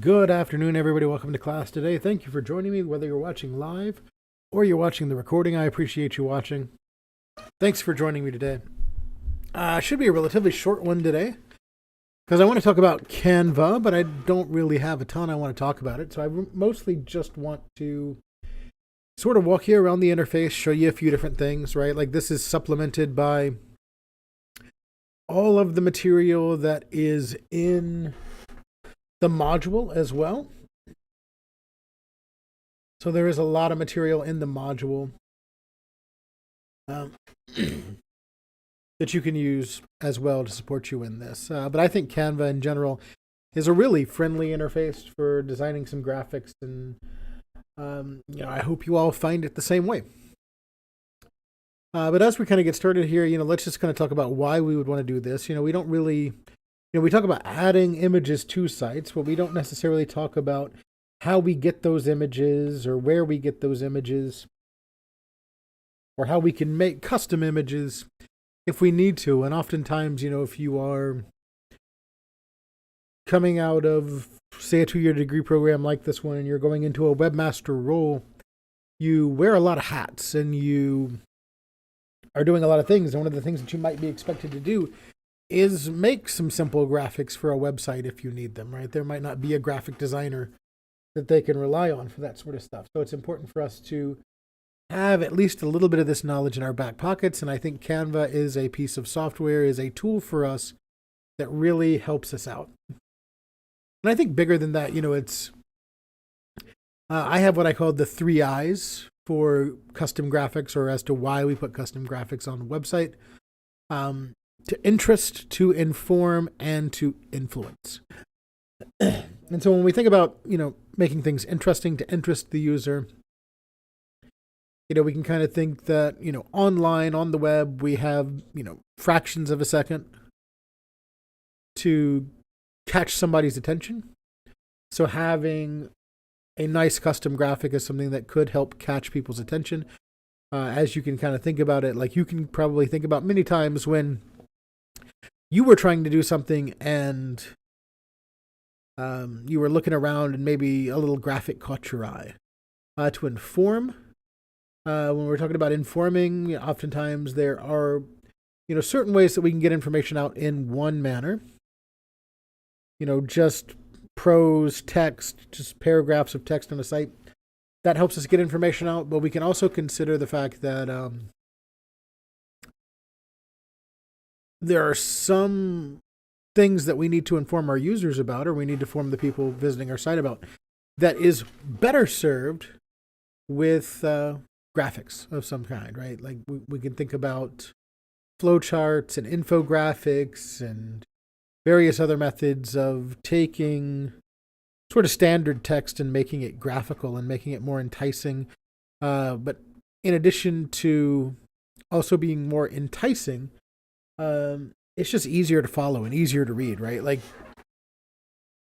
Good afternoon, everybody. Welcome to class today. Thank you for joining me, whether you're watching live or you're watching the recording. I appreciate you watching. Thanks for joining me today. Should be a relatively short one today because I want to talk about Canva, but I don't really have a ton I want to talk about it. So I mostly just want to sort of walk you around the interface, show you a few different things, right? Like this is supplemented by all of the material that is in the module as well. So there is a lot of material in the module that you can use as well to support you in this. But I think Canva in general is a really friendly interface for designing some graphics, and I hope you all find it the same way. But as we kind of get started here, let's just kind of talk about why we would want to do this. We don't really, we talk about adding images to sites, but we don't necessarily talk about how we get those images or where we get those images or how we can make custom images if we need to. And oftentimes, if you are coming out of, say, a 2-year degree program like this one and you're going into a webmaster role, you wear a lot of hats and you are doing a lot of things. And one of the things that you might be expected to do is make some simple graphics for a website if you need them, right? There might not be a graphic designer that they can rely on for that sort of stuff. So it's important for us to have at least a little bit of this knowledge in our back pockets. And I think Canva is a piece of software, is a tool for us that really helps us out. And I think bigger than that, it's, I have what I call the 3 I's for custom graphics, or as to why we put custom graphics on the website. To interest, to inform, and to influence. And so when we think about, making things interesting to interest the user, we can kind of think that, online on the web, we have, fractions of a second to catch somebody's attention. So having a nice custom graphic is something that could help catch people's attention. As you can kind of think about it, like you can probably think about many times when you were trying to do something and you were looking around and maybe a little graphic caught your eye. To inform, when we're talking about informing, oftentimes there are, certain ways that we can get information out in one manner. Just prose, text, just paragraphs of text on a site. That helps us get information out, but we can also consider the fact that there are some things that we need to inform our users about, or we need to inform the people visiting our site about, that is better served with graphics of some kind, right? Like we can think about flowcharts and infographics and various other methods of taking sort of standard text and making it graphical and making it more enticing. But in addition to also being more enticing, it's just easier to follow and easier to read, right? Like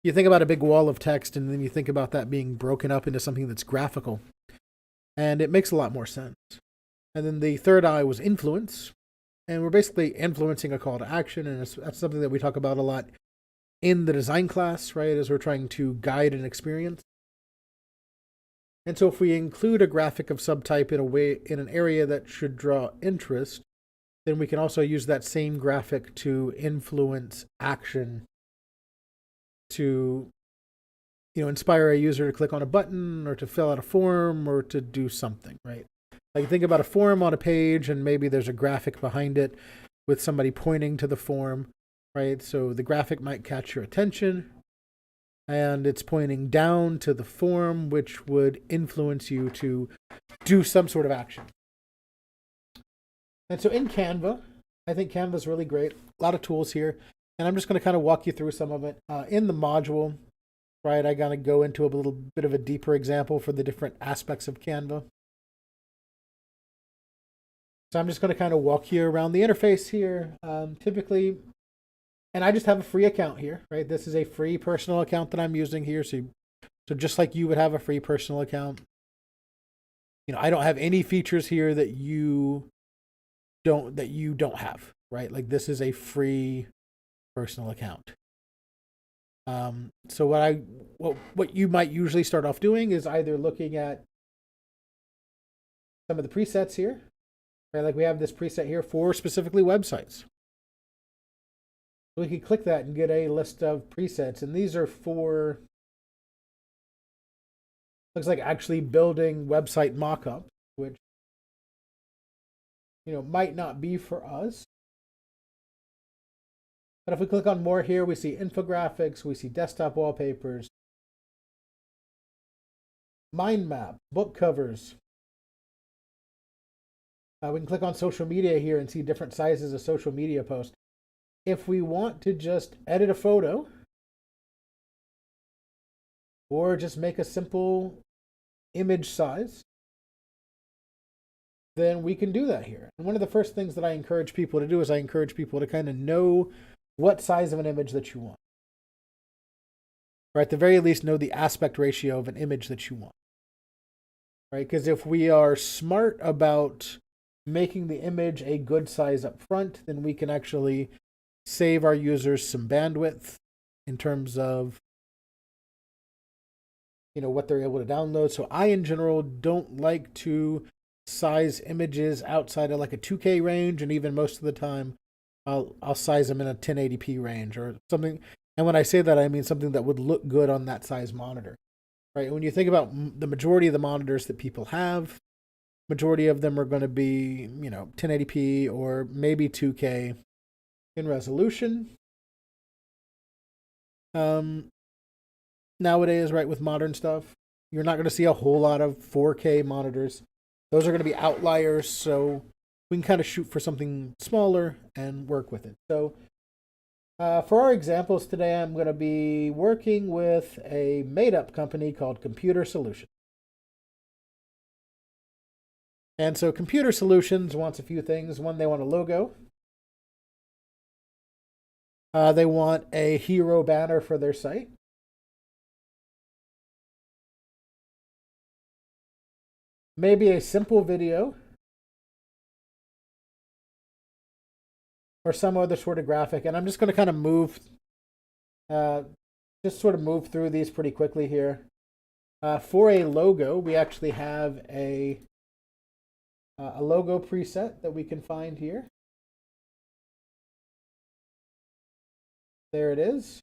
you think about a big wall of text and then you think about that being broken up into something that's graphical, and it makes a lot more sense. And then the 3rd I was influence, and we're basically influencing a call to action, and that's something that we talk about a lot in the design class, right, as we're trying to guide an experience. And so if we include a graphic of some type in an area that should draw interest, then we can also use that same graphic to influence action, to inspire a user to click on a button or to fill out a form or to do something, right? Like think about a form on a page and maybe there's a graphic behind it with somebody pointing to the form, right? So the graphic might catch your attention and it's pointing down to the form, which would influence you to do some sort of action. And so in Canva, I think Canva is really great. A lot of tools here. And I'm just going to kind of walk you through some of it. In the module, right, I got to go into a little bit of a deeper example for the different aspects of Canva. So I'm just going to kind of walk you around the interface here. Typically, and I just have a free account here, right? This is a free personal account that I'm using here. So just like you would have a free personal account, I don't have any features here that you don't have, right? Like this is a free personal account. So what you might usually start off doing is either looking at some of the presets here, right? Like we have this preset here for specifically websites. We can click that and get a list of presets, and these are for, looks like actually building website mockup, which might not be for us. But if we click on more here, we see infographics, we see desktop wallpapers, mind map, book covers. We can click on social media here and see different sizes of social media posts. If we want to just edit a photo or just make a simple image size, then we can do that here. And one of the first things that I encourage people to do is I encourage people to kind of know what size of an image that you want. Or at the very least, know the aspect ratio of an image that you want. Right? Because if we are smart about making the image a good size up front, then we can actually save our users some bandwidth in terms of what they're able to download. So I in general don't like to size images outside of like a 2K range, and even most of the time I'll size them in a 1080p range or something. And when I say that, I mean something that would look good on that size monitor. Right? When you think about the majority of the monitors that people have, majority of them are going to be 1080p or maybe 2K in resolution. Nowadays, right, with modern stuff, you're not going to see a whole lot of 4K monitors. Those are going to be outliers, so we can kind of shoot for something smaller and work with it. So for our examples today, I'm going to be working with a made-up company called Computer Solutions. And so Computer Solutions wants a few things. One, they want a logo. They want a hero banner for their site. Maybe a simple video. Or some other sort of graphic. And I'm just going to kind of move through these pretty quickly here. For a logo, we actually have a logo preset that we can find here. There it is.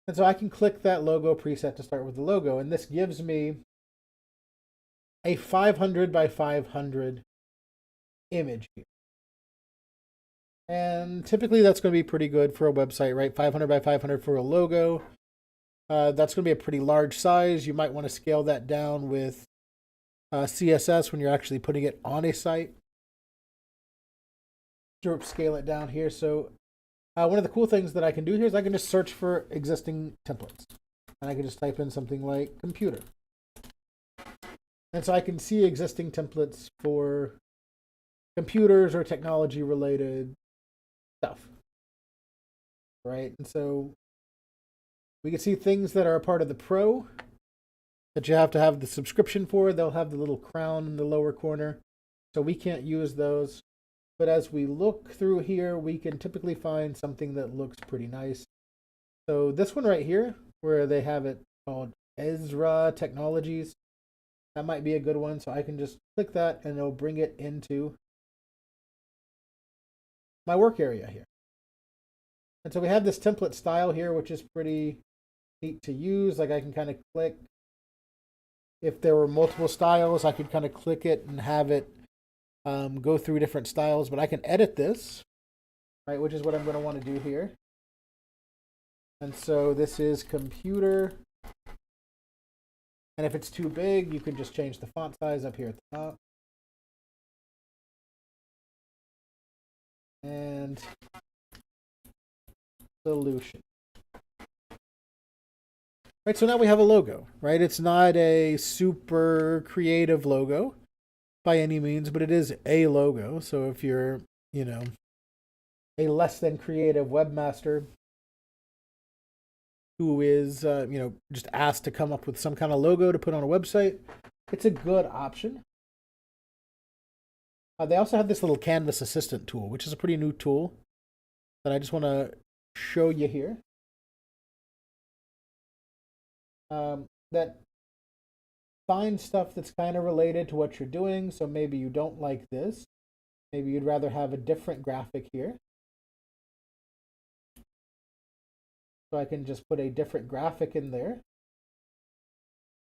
And so I can click that logo preset to start with the logo. And this gives me a 500 by 500 image here. And typically that's going to be pretty good for a website, right? 500 by 500 for a logo. That's going to be a pretty large size. You might want to scale that down with CSS when you're actually putting it on a site. Scale it down here. So one of the cool things that I can do here is I can just search for existing templates. And I can just type in something like computer. And so I can see existing templates for computers or technology related stuff. Right? And so we can see things that are a part of the Pro that you have to have the subscription for. They'll have the little crown in the lower corner. So we can't use those. But as we look through here, we can typically find something that looks pretty nice. So this one right here, where they have it called Ezra Technologies, that might be a good one. So I can just click that and it'll bring it into my work area here. And so we have this template style here, which is pretty neat to use. Like I can kind of click. If there were multiple styles, I could kind of click it and have it go through different styles, but I can edit this, right, which is what I'm going to want to do here. And so this is computer. And if it's too big, you can just change the font size up here at the top. And solution. Right, so now we have a logo, right? It's not a super creative logo by any means, but it is a logo. So if you're, a less than creative webmaster who is, just asked to come up with some kind of logo to put on a website, it's a good option. They also have this little Canvas assistant tool, which is a pretty new tool that I just want to show you here. That find stuff that's kind of related to what you're doing. So maybe you don't like this. Maybe you'd rather have a different graphic here. So I can just put a different graphic in there.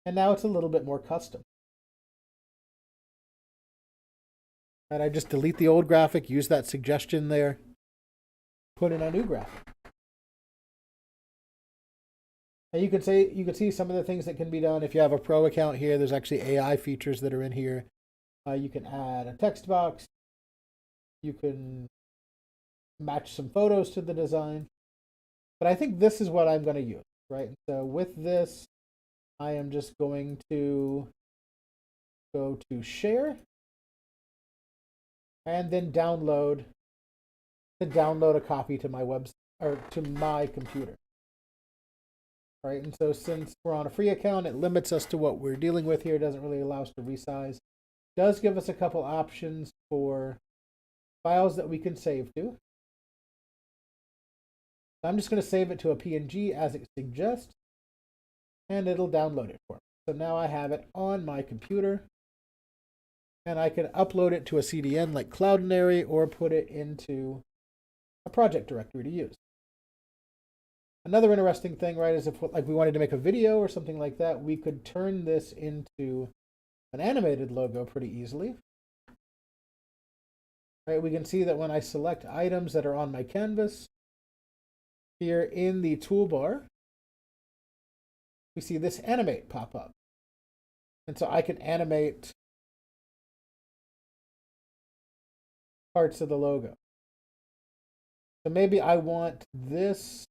And now it's a little bit more custom. And I just delete the old graphic, use that suggestion there, put in a new graphic. And you can see some of the things that can be done. If you have a pro account here, there's actually AI features that are in here. You can add a text box. You can match some photos to the design. But I think this is what I'm going to use, right? So with this, I am just going to go to share and then download a copy to my website or to my computer. All right, and so since we're on a free account, it limits us to what we're dealing with here. It doesn't really allow us to resize. It does give us a couple options for files that we can save to. I'm just going to save it to a PNG as it suggests, and it'll download it for me. So now I have it on my computer, and I can upload it to a CDN like Cloudinary or put it into a project directory to use. Another interesting thing, right, is if like we wanted to make a video or something like that, we could turn this into an animated logo pretty easily. Right, we can see that when I select items that are on my canvas, here in the toolbar, we see this animate pop up. And so I can animate parts of the logo. So maybe I want this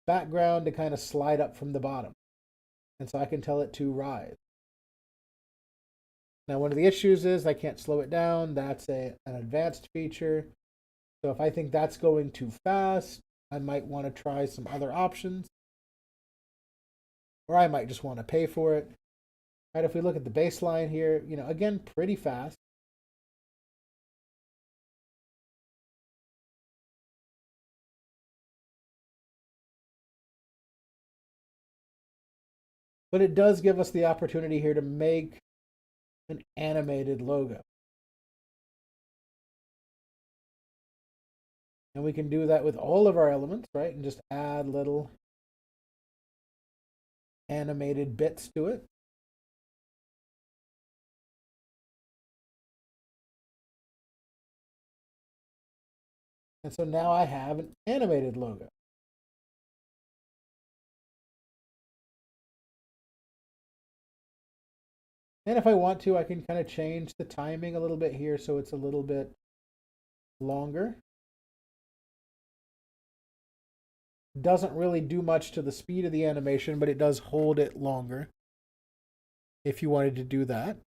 background to kind of slide up from the bottom. And so I can tell it to rise. Now, one of the issues is I can't slow it down. That's an advanced feature. So if I think that's going too fast, I might want to try some other options. Or I might just want to pay for it. Right, if we look at the baseline here, again, pretty fast. But it does give us the opportunity here to make an animated logo. And we can do that with all of our elements, right? And just add little animated bits to it. And so now I have an animated logo. And if I want to, I can kind of change the timing a little bit here so it's a little bit longer. Doesn't really do much to the speed of the animation, but it does hold it longer if you wanted to do that.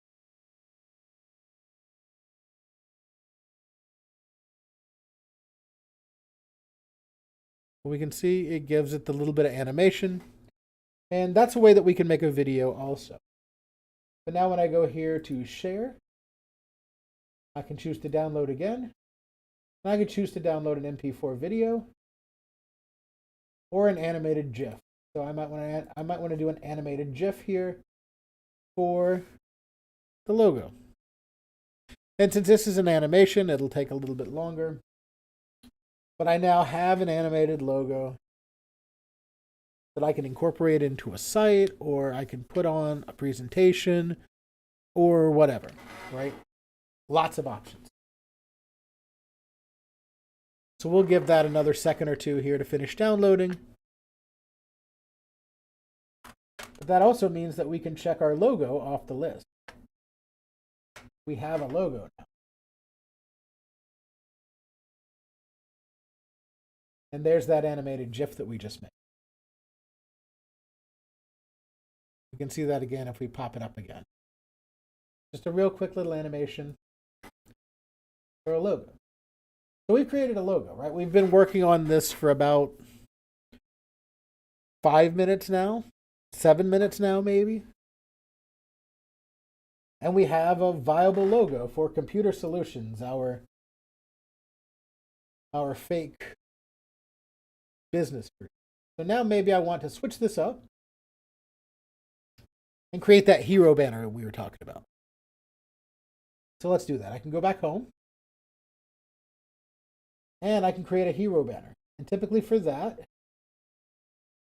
We can see it gives it the little bit of animation, and that's a way that we can make a video also. But now when I go here to share, I can choose to download again. And I can choose to download an MP4 video or an animated GIF. So I might want to do an animated GIF here for the logo. And since this is an animation, it'll take a little bit longer. But I now have an animated logo that I can incorporate into a site, or I can put on a presentation, or whatever, right? Lots of options. So we'll give that another second or two here to finish downloading. But that also means that we can check our logo off the list. We have a logo now. And there's that animated GIF that we just made. You can see that again if we pop it up again. Just a real quick little animation for a logo. So we've created a logo, right? We've been working on this for about 5 minutes now, 7 minutes now, maybe. And we have a viable logo for Computer Solutions, our fake business version. So now maybe I want to switch this up and create that hero banner we were talking about. So let's do that. I can go back home and I can create a hero banner. And typically for that,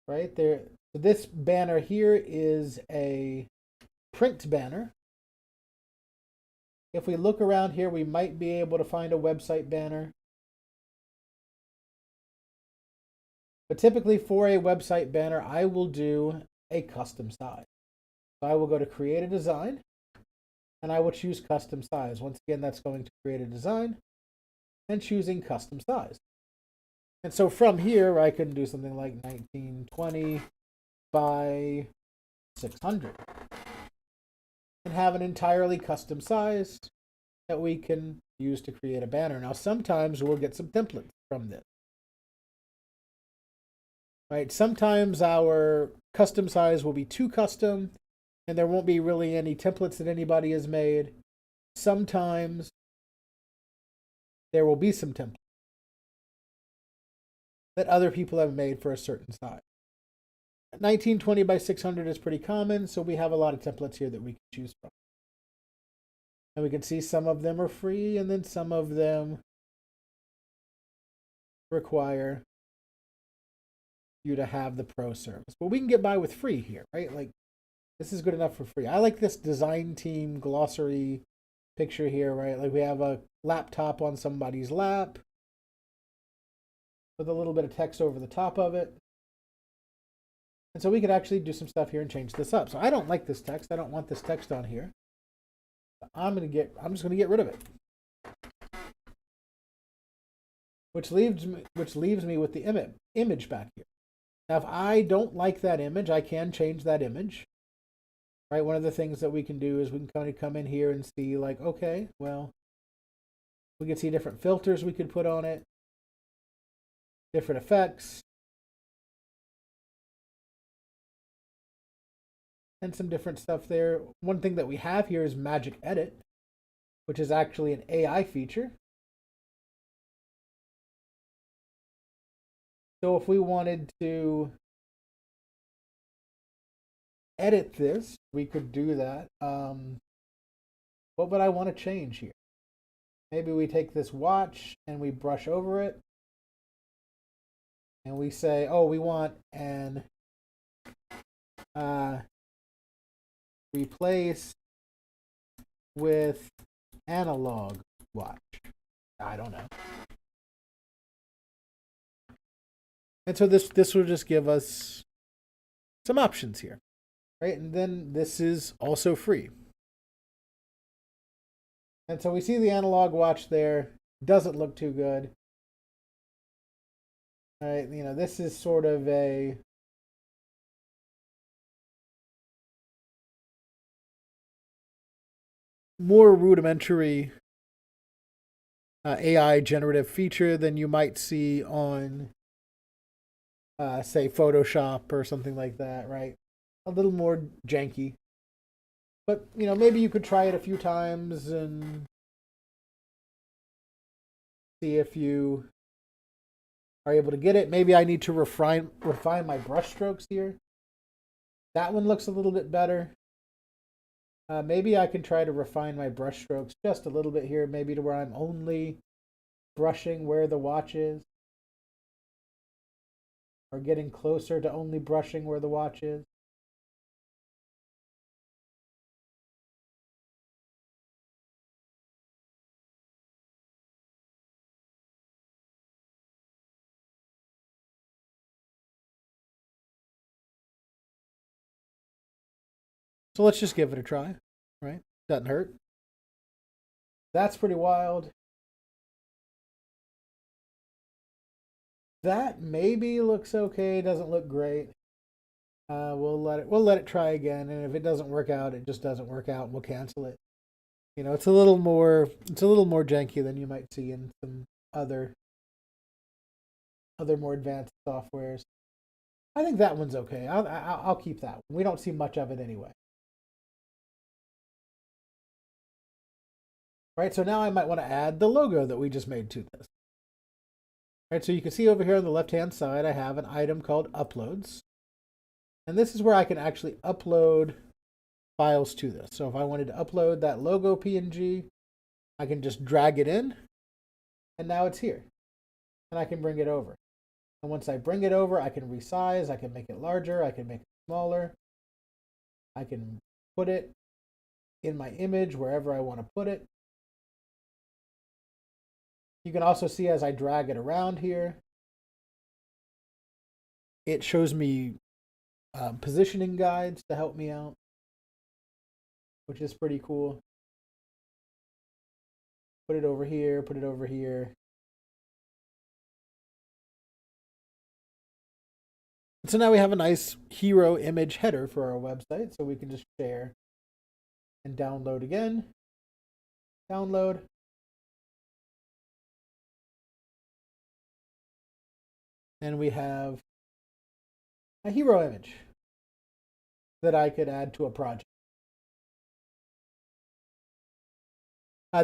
right there, so this banner here is a print banner. If we look around here, we might be able to find a website banner. But typically for a website banner, I will do a custom size. So I will go to create a design and I will choose custom size. Once again, that's going to create a design and choosing custom size. And so from here, I can do something like 1920 by 600 and have an entirely custom size that we can use to create a banner. Now, sometimes we'll get some templates from this. Right? Sometimes our custom size will be too custom and there won't be really any templates that anybody has made. Sometimes there will be some templates that other people have made for a certain size. 1920 by 600 is pretty common, so we have a lot of templates here that we can choose from. And we can see some of them are free, and then some of them require you to have the pro service. But we can get by with free here, right? Like, this is good enough for free. I like this design team glossary picture here, right? Like we have a laptop on somebody's lap with a little bit of text over the top of it. And so we could actually do some stuff here and change this up. So I don't like this text. I don't want this text on here. I'm just going to get rid of it. Which leaves me with the image back here. Now, if I don't like that image, I can change that image. Right? One of the things that we can do is we can kind of come in here and see like, okay, well, we can see different filters we could put on it, different effects, and some different stuff there. One thing that we have here is Magic Edit, which is actually an AI feature. So if we wanted to edit this, we could do that. What would I want to change here? Maybe we take this watch and we brush over it. And we say, oh, we want an replace with analog watch. I don't know. And so this will just give us some options here, right? And then this is also free. And so we see the analog watch there. Doesn't look too good. All right, you know, this is sort of a more rudimentary AI generative feature than you might see on, say, Photoshop or something like that, right? A little more janky. But, you know, maybe you could try it a few times and see if you are able to get it. Maybe I need to refine my brush strokes here. That one looks a little bit better. Maybe I can try to refine my brush strokes just a little bit here, maybe to where I'm only brushing where the watch is, or getting closer to only brushing where the watch is. So let's just give it a try, right? Doesn't hurt. That's pretty wild. That maybe looks okay. Doesn't look great. We'll let it try again, and if it doesn't work out, it just doesn't work out, and we'll cancel it. You know, it's a little more janky than you might see in some other more advanced softwares. I think that one's okay. I'll keep that one. We don't see much of it anyway. Right, so now I might want to add the logo that we just made to this. Right, so you can see over here on the left-hand side, I have an item called Uploads. And this is where I can actually upload files to this. So if I wanted to upload that logo PNG, I can just drag it in, and now it's here. And I can bring it over. And once I bring it over, I can resize, I can make it larger, I can make it smaller. I can put it in my image wherever I want to put it. You can also see as I drag it around here, it shows me positioning guides to help me out, which is pretty cool. Put it over here, put it over here. So now we have a nice hero image header for our website, so we can just share and download again. Download. And we have a hero image that I could add to a project.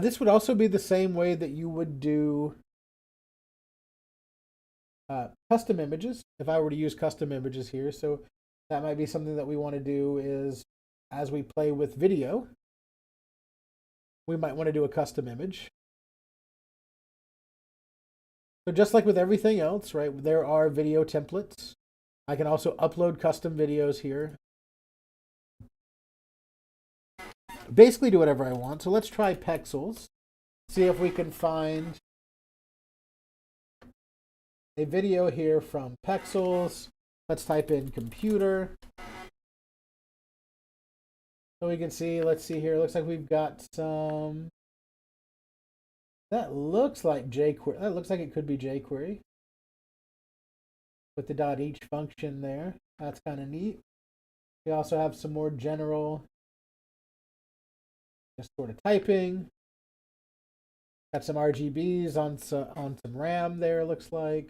This would also be the same way that you would do custom images, if I were to use custom images here. So that might be something that we want to do is, as we play with video, we might want to do a custom image. So just like with everything else, right, there are video templates. I can also upload custom videos here. Basically do whatever I want. So let's try Pexels. See if we can find a video here from Pexels. Let's type in computer. So we can see, let's see here. It looks like we've got some, that looks like jQuery. That looks like it could be jQuery with the .each function there. That's kind of neat. We also have some more general, just sort of typing. Got some RGBs on some RAM there, looks like.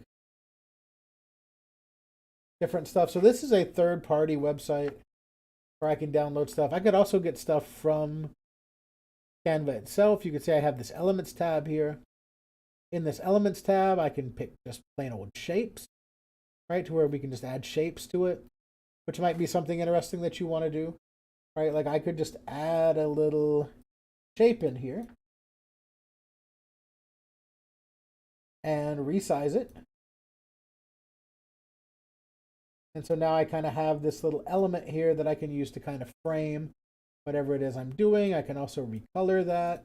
Different stuff. So this is a third-party website where I can download stuff. I could also get stuff from Canva itself. You can see I have this Elements tab here. In this Elements tab, I can pick just plain old shapes, right, to where we can just add shapes to it, which might be something interesting that you want to do, right? Like I could just add a little shape in here and resize it. And so now I kind of have this little element here that I can use to kind of frame whatever it is I'm doing. I can also recolor that.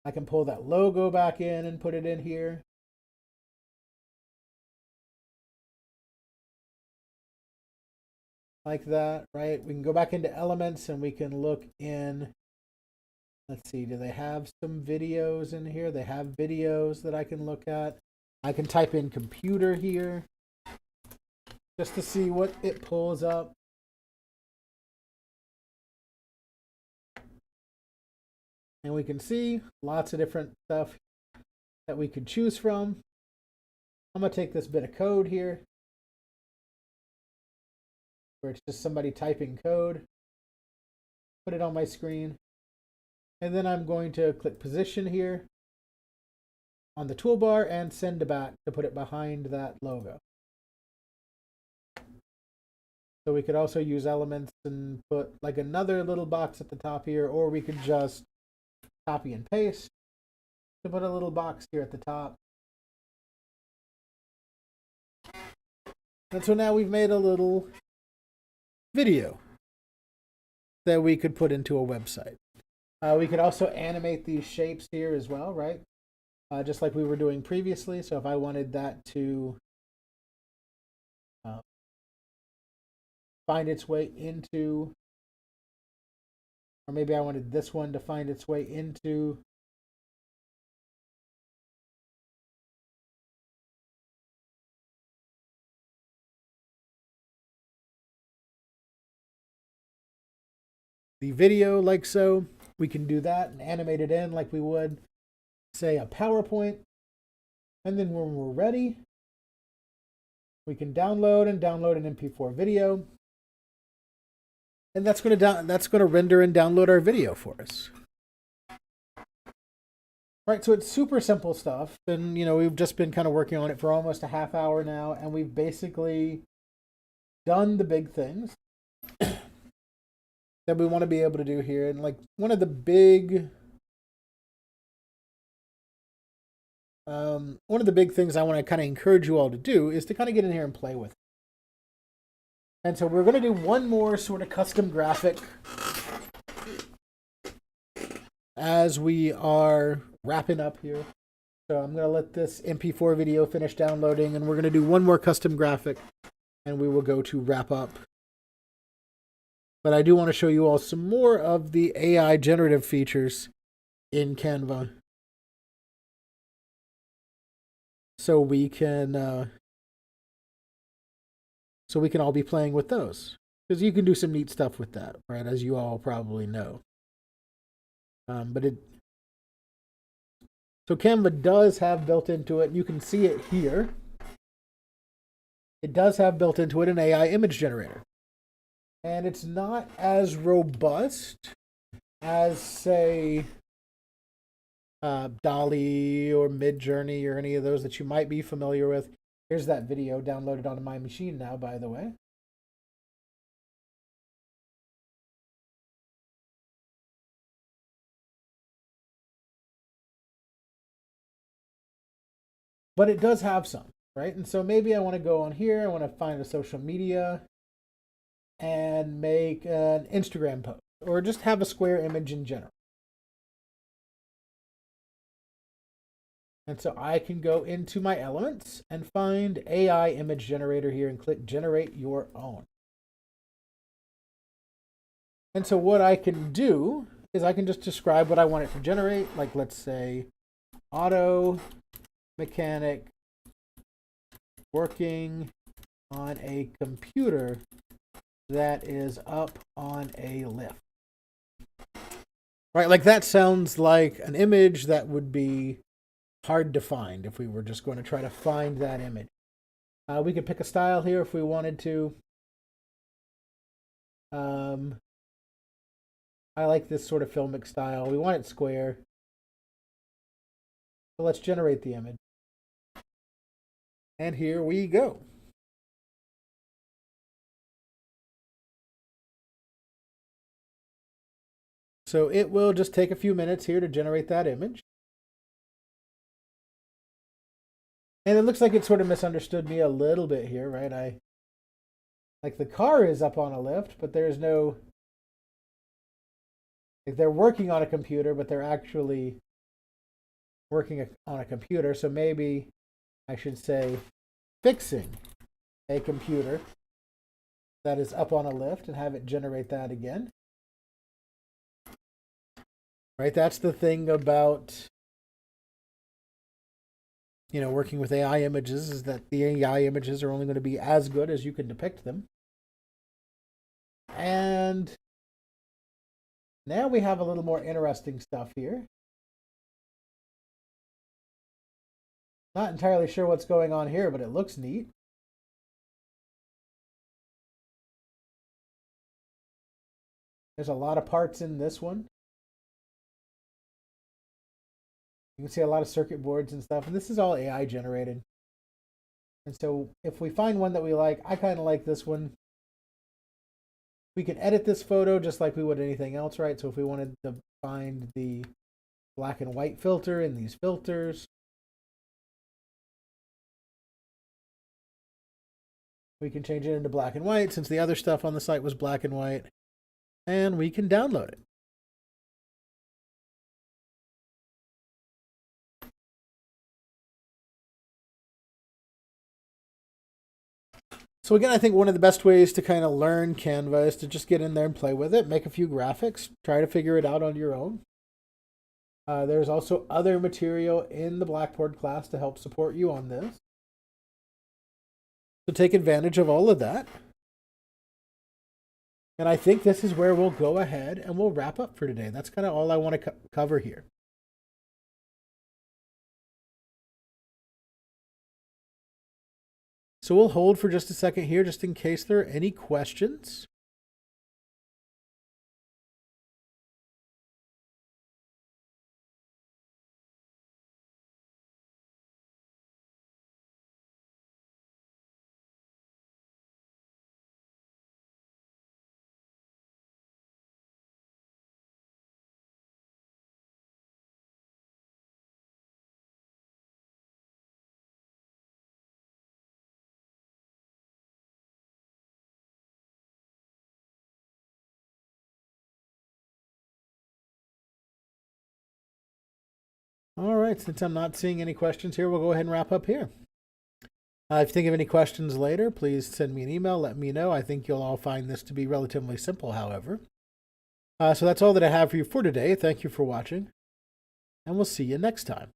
I can pull that logo back in and put it in here. Like that, right? We can go back into Elements and we can look in. Let's see, do they have some videos in here? They have videos that I can look at. I can type in computer here just to see what it pulls up. And we can see lots of different stuff that we could choose from. I'm going to take this bit of code here, where it's just somebody typing code, put it on my screen, and then I'm going to click position here on the toolbar and send to back to put it behind that logo. So we could also use Elements and put like another little box at the top here, or we could just copy and paste to put a little box here at the top. And so now we've made a little video that we could put into a website. We could also animate these shapes here as well, right? Just like we were doing previously. So if I wanted that to find its way into, or maybe I wanted this one to find its way into the video like so. We can do that and animate it in like we would, say, a PowerPoint. And then when we're ready, we can download an MP4 video. And that's going to render and download our video for us. Right, so it's super simple stuff. And, we've just been kind of working on it for almost a half hour now, and we've basically done the big things that we want to be able to do here. And like one of the big things I want to kind of encourage you all to do is to kind of get in here and play with it. And so we're going to do one more sort of custom graphic as we are wrapping up here. So I'm going to let this MP4 video finish downloading, and we're going to do one more custom graphic, and we will go to wrap up. But I do want to show you all some more of the AI generative features in Canva, so we can all be playing with those, because you can do some neat stuff with that, right? As you all probably know. So Canva does have built into it, and you can see it here. It does have built into it an AI image generator. And it's not as robust as, say, Dolly or Midjourney or any of those that you might be familiar with. Here's that video downloaded onto my machine now, by the way. But it does have some, right? And so maybe I want to go on here, I want to find a social media and make an Instagram post, or just have a square image in general. And so I can go into my elements and find AI image generator here and click generate your own. And so what I can do is I can just describe what I want it to generate. Like, let's say auto mechanic working on a computer that is up on a lift. Right, like that sounds like an image that would be hard to find if we were just going to try to find that image. We could pick a style here if we wanted to. I like this sort of filmic style. We want it square. So let's generate the image. And here we go. So it will just take a few minutes here to generate that image. And it looks like it sort of misunderstood me a little bit here, right? Like the car is up on a lift, but there's no, like they're working on a computer, but they're actually working on a computer. So maybe I should say fixing a computer that is up on a lift and have it generate that again. Right? That's the thing about, working with AI images, is that the AI images are only going to be as good as you can depict them. And now we have a little more interesting stuff here. Not entirely sure what's going on here, but it looks neat. There's a lot of parts in this one. You can see a lot of circuit boards and stuff, and this is all AI generated. And so if we find one that we like, I kind of like this one. We can edit this photo just like we would anything else, right? So if we wanted to find the black and white filter in these filters, we can change it into black and white since the other stuff on the site was black and white, and we can download it. So again, I think one of the best ways to kind of learn Canva is to just get in there and play with it, make a few graphics, try to figure it out on your own. There's also other material in the Blackboard class to help support you on this. So take advantage of all of that. And I think this is where we'll go ahead and we'll wrap up for today. That's kind of all I want to cover here. So we'll hold for just a second here, just in case there are any questions. All right, since I'm not seeing any questions here, we'll go ahead and wrap up here. If you think of any questions later, please send me an email. Let me know. I think you'll all find this to be relatively simple, however. So that's all that I have for you for today. Thank you for watching, and we'll see you next time.